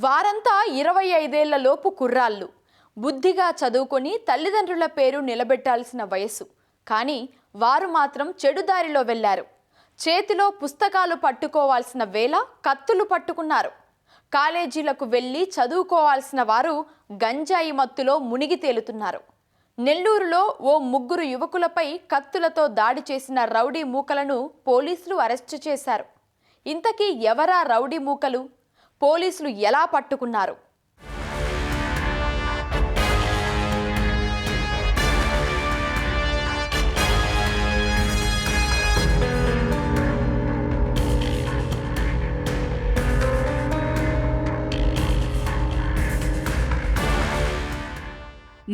వారంతా 25 లోపు కుర్రాళ్ళు. బుద్ధిగా చదువుకొని తల్లిదండ్రుల పేరు నిలబెట్టాల్సిన వయసు. కానీ వారు మాత్రం చెడుదారిలో వెళ్లారు. చేతిలో పుస్తకాలు పట్టుకోవాల్సిన వేళ కత్తులు పట్టుకున్నారు. కాలేజీలకు వెళ్ళి చదువుకోవాల్సిన వారు గంజాయి మత్తులో మునిగి తేలుతున్నారు. నెల్లూరులో ఓ 3 యువకులపై కత్తులతో దాడి చేసిన రౌడీ మూకలను పోలీసులు అరెస్టు చేశారు. ఇంతకీ ఎవరా రౌడీ మూకలు? పోలీసులు ఎలా పట్టుకున్నారు?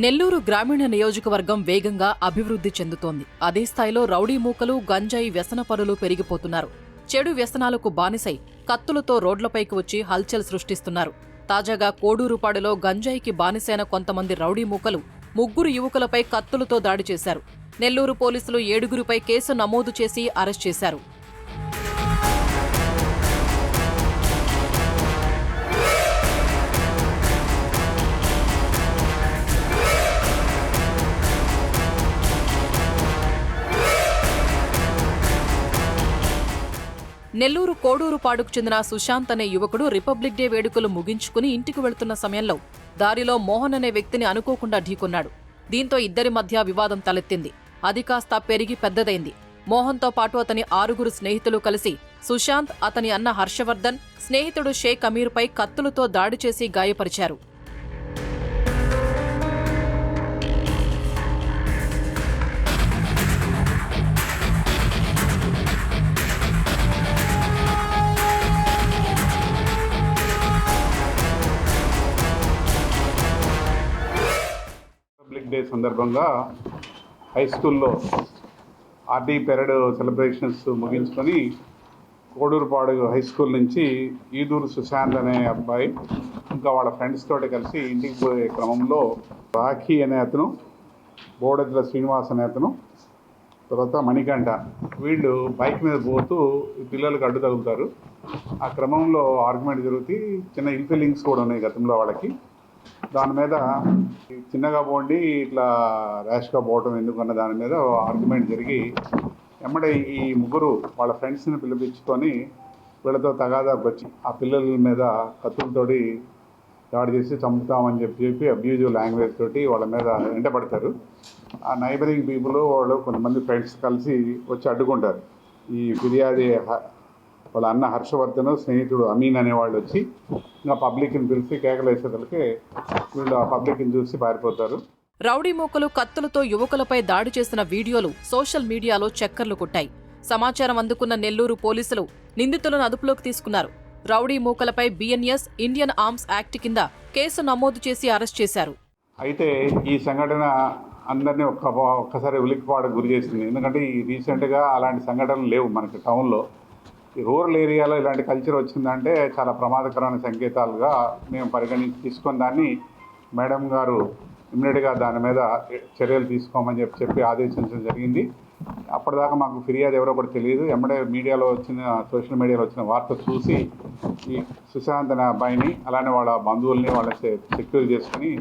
నెల్లూరు గ్రామీణ నియోజకవర్గం వేగంగా అభివృద్ధి చెందుతోంది. అదే స్థాయిలో రౌడీ మూకలు, గంజాయి వ్యసనపరులు పెరిగిపోతున్నారు. చెడు వ్యసనాలకు బానిసై కత్తులతో రోడ్లపైకి వచ్చి హల్చల్ సృష్టిస్తున్నారు. తాజాగా కోడూరుపాడులో గంజాయికి బానిసైన కొంతమంది రౌడీ మూకలు 3 యువకులపై కత్తులతో దాడి చేశారు. నెల్లూరు పోలీసులు 7గురిపై కేసు నమోదు చేసి అరెస్ట్ చేశారు. నెల్లూరు కోడూరుపాడుకు చెందిన సుశాంత్ అనే యువకుడు రిపబ్లిక్ డే వేడుకలు ముగించుకుని ఇంటికి వెళ్తున్న సమయంలో దారిలో మోహన్ అనే వ్యక్తిని అనుకోకుండా ఢీకొన్నాడు. దీంతో ఇద్దరి మధ్య వివాదం తలెత్తింది. అది కాస్త పెరిగి పెద్దదైంది. మోహన్తో పాటు అతని 6 స్నేహితులు కలిసి సుశాంత్, అతని అన్న హర్షవర్ధన్, స్నేహితుడు షేక్ అమీర్పై కత్తులతో దాడి చేసి గాయపరిచారు. రిపబ్లిక్ డే సందర్భంగా హై స్కూల్లో ఆర్డీ పెరడ్ సెలబ్రేషన్స్ ముగించుకొని కోడూరుపాడు హై స్కూల్ నుంచి ఈదూరు సుశాంత్ అనే అబ్బాయి ఇంకా వాళ్ళ ఫ్రెండ్స్ తోటి కలిసి ఇంటికి పోయే క్రమంలో రాఖీ అనే అతను, బోడెద్దుల శ్రీనివాస్ అనే అతను, తర్వాత మణికంఠ, వీళ్ళు బైక్ మీద పోతూ పిల్లలకు అడ్డు తగులుతారు. ఆ క్రమంలో ఆర్గ్యుమెంట్ జరుగుతూ చిన్న ఇల్ ఫీలింగ్స్ కూడా ఉన్నాయి గతంలో వాళ్ళకి. దాని మీద చిన్నగా పోండి ఇట్లా ర్యాష్గా పోవటం ఎందుకన్న దాని మీద ఆర్గ్యుమెంట్ జరిగి ఎమ్మడే ఈ 3 వాళ్ళ ఫ్రెండ్స్ని పిలిపించుకొని వీళ్ళతో తగాదాకు వచ్చి ఆ పిల్లల మీద కత్తులతోటి దాడి చేసి చంపుతామని చెప్పి అబ్యూజివ్ లాంగ్వేజ్ తోటి వాళ్ళ మీద వెంటబడతారు. ఆ నైబరింగ్ పీపుల్ వాళ్ళు కొంతమంది ఫ్రెండ్స్ కలిసి వచ్చి అడ్డుకుంటారు. ఈ ఫిర్యాది వాళ్ళ అన్న హర్షవర్ధన్, స్నేహితుడు అమీన్ అనేవాళ్ళు వచ్చి ఇంకా పబ్లిక్ని పిలిచి కేకలేసేసరికి వీళ్ళు ఆ పబ్లిక్ని చూసి పారిపోతారు. రౌడీ మూకలు కత్తులతో యువకులపై దాడి చేసిన వీడియోలు సోషల్ మీడియాలో చక్కర్లు కొట్టాయి. సమాచారం అందుకున్న నెల్లూరు పోలీసులు నిందితులను అదుపులోకి తీసుకున్నారు. రౌడీ మూకలపై బిఎన్ఎస్ ఇండియన్ ఆర్మ్స్ యాక్ట్ కింద కేసు నమోదు చేసి అరెస్ట్ చేశారు. అయితే ఈ సంఘటన అందరినీ ఒక్కసారి ఉలిక్కిపాటుకు గురి చేసింది. ఎందుకంటే ఈ రీసెంట్గా అలాంటి సంఘటనలు లేవు మనకి టౌన్లో. ఈ రూరల్ ఏరియాలో ఇలాంటి కల్చర్ వచ్చిందంటే చాలా ప్రమాదకరమైన సంకేతాలుగా మేము తీసుకొని దాన్ని మేడం గారు ఇమ్మీడియట్గా దాని మీద చర్యలు తీసుకోమని చెప్పి ఆదేశించడం జరిగింది. అప్పటిదాకా మాకు ఫిర్యాదు ఎవరో కూడా తెలియదు. ఎమ్మడే సోషల్ మీడియాలో వచ్చిన వార్త చూసి ఈ సుశాంత్ అనే అబ్బాయిని, అలానే వాళ్ళ బంధువుల్ని వాళ్ళ సెక్యూర్ చేసుకుని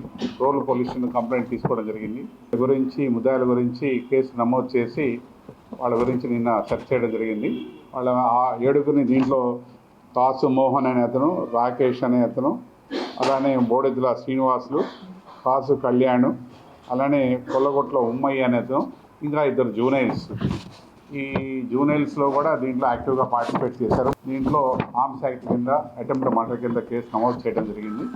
రూరల్ పోలీస్ స్టేషన్ కంప్లైంట్ తీసుకోవడం జరిగింది. ముద్దాయిల గురించి కేసు నమోదు చేసి వాళ్ళ గురించి నిన్న సెర్చ్ చేయడం జరిగింది. వాళ్ళ 7 దీంట్లో కాసు మోహన్ అనే అతను, రాకేష్ అనే అతను, అలానే బోడెద్దుల శ్రీనివాసులు, కాసు కళ్యాణ్, అలానే కొల్లగొట్ల ఉమ్మయ్య అనే అతను, ఇంకా 2 జూనైల్స్. ఈ జూనైల్స్లో కూడా దీంట్లో యాక్టివ్గా పార్టిసిపేట్ చేశారు. దీంట్లో ఆర్మ్స్ యాక్ట్ కింద అటెంప్ట్ మర్డర్ కింద కేసు నమోదు చేయడం జరిగింది.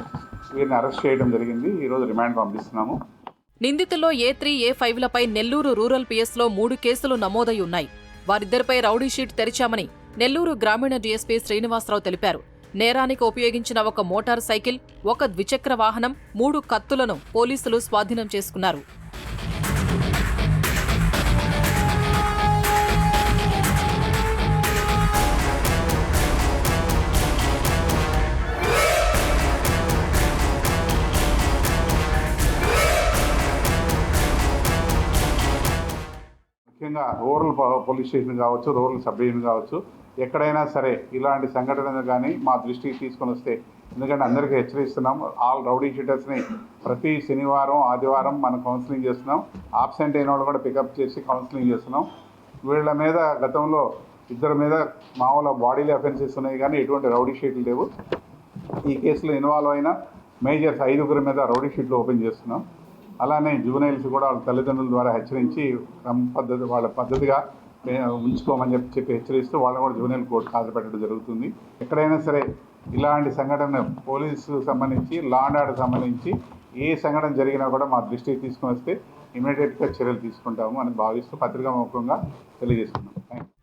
వీరిని అరెస్ట్ చేయడం జరిగింది. ఈరోజు రిమాండ్ పంపిస్తున్నాము. నిందితుల్లో A3, A5లపై నెల్లూరు రూరల్ పిఎస్లో 3 కేసులు నమోదై ఉన్నాయి. వారిద్దరిపై రౌడీ షీట్ తెరిచామని నెల్లూరు గ్రామీణ డీఎస్పీ శ్రీనివాసరావు తెలిపారు. నేరానికి ఉపయోగించిన ఒక మోటార్ సైకిల్, ఒక ద్విచక్ర వాహనం, 3 కత్తులను పోలీసులు స్వాధీనం చేసుకున్నారు. ముఖ్యంగా ముఖ్యంగా రూరల్ పోలీస్ స్టేషన్ కావచ్చు, రూరల్ సబ్ డివిజన్ కావచ్చు, ఎక్కడైనా సరే ఇలాంటి సంఘటనలు కానీ మా దృష్టికి తీసుకొని వస్తే, ఎందుకంటే అందరికీ హెచ్చరిస్తున్నాం, ఆల్ రౌడీ షీటర్స్ని ప్రతి శనివారం ఆదివారం మనం కౌన్సిలింగ్ చేస్తున్నాం. ఆబ్సెంట్ అయిన వాళ్ళు కూడా పికప్ చేసి కౌన్సిలింగ్ చేస్తున్నాం. వీళ్ళ మీద గతంలో 2 మీద మామూలు బాడీలీ అఫెన్సెస్ ఉన్నాయి కానీ ఎటువంటి రౌడీ షీట్లు లేవు. ఈ కేసులో ఇన్వాల్వ్ అయిన మేజర్స్ 5 మీద రౌడీ షీట్లు ఓపెన్ చేస్తున్నాం. అలానే జువెనైల్స్ కూడా వాళ్ళ తల్లిదండ్రుల ద్వారా హెచ్చరించి వాళ్ళ పద్ధతిగా ఉంచుకోమని చెప్పి హెచ్చరిస్తూ వాళ్ళని కూడా జువెనైల్ కోర్టుకు హాజరుపెట్టడం జరుగుతుంది. ఎక్కడైనా సరే ఇలాంటి సంఘటన పోలీసు సంబంధించి, లా అండ్ ఆర్డర్ సంబంధించి ఏ సంఘటన జరిగినా కూడా మా దృష్టికి తీసుకొని వస్తే ఇమీడియట్గా చర్యలు తీసుకుంటాము అని భావిస్తూ పత్రికాముఖంగా తెలియజేస్తున్నాం.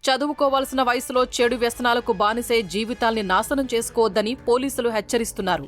చదువుకోవాల్సిన వయసులో చెడు వ్యసనాలకు బానిసై జీవితాల్ని నాశనం చేసుకోవద్దని పోలీసులు హెచ్చరిస్తున్నారు.